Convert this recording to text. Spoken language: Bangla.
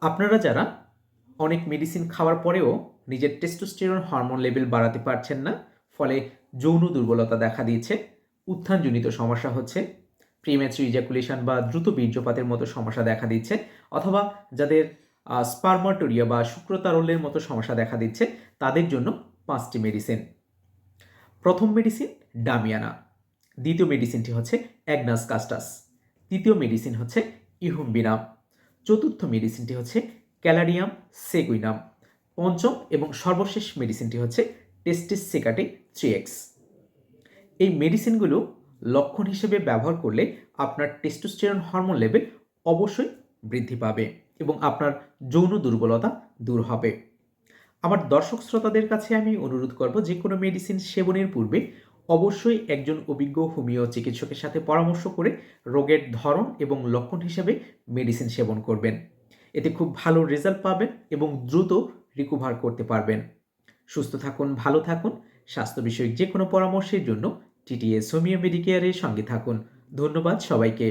আপনারা যারা অনেক মেডিসিন খাওয়ার পরেও নিজের টেস্টোস্টেরন হরমোন লেভেল বাড়াতে পারছেন না, ফলে যৌন দুর্বলতা দেখা দিয়েছে, উত্থানজনিত সমস্যা হচ্ছে, প্রিম্যাচুর ইজাকুলেশন বা দ্রুত বীর্যপাতের মতো সমস্যা দেখা দিচ্ছে, অথবা যাদের স্পার্মাটোরিয়া বা শুক্রতারল্যের মতো সমস্যা দেখা দিচ্ছে, তাদের জন্য 5টি মেডিসিন। প্রথম মেডিসিন ডামিয়ানা, দ্বিতীয় মেডিসিনটি হচ্ছে অ্যাগনাস কাস্টাস, তৃতীয় মেডিসিন হচ্ছে ইহুম্বিনাম, চতুর্থ মেডিসিনটি হচ্ছে ক্যালারিয়াম সেগুইনাম, পঞ্চম এবং সর্বশেষ মেডিসিনটি হচ্ছে টেস্টিস সেকাটে 3x। এই মেডিসিনগুলো লক্ষণ হিসেবে ব্যবহার করলে আপনার টেস্টোস্টেরন হরমোন লেভেল অবশ্যই বৃদ্ধি পাবে এবং আপনার যৌন দুর্বলতা দূর হবে। আমার দর্শক শ্রোতাদের কাছে আমি অনুরোধ করব, যে কোনো মেডিসিন সেবনের পূর্বে অবশ্যই একজন অভিজ্ঞ হোমিও চিকিৎসকের সাথে পরামর্শ করে রোগের ধরন এবং লক্ষণ হিসেবে মেডিসিন সেবন করবেন। এতে খুব ভালো রেজাল্ট পাবেন এবং দ্রুত রিকভার করতে পারবেন। সুস্থ থাকুন, ভালো থাকুন। স্বাস্থ্য বিষয়ক যে কোনো পরামর্শের জন্য টিটিএস হোমিও মেডিকেয়ারের সঙ্গে থাকুন। ধন্যবাদ সবাইকে।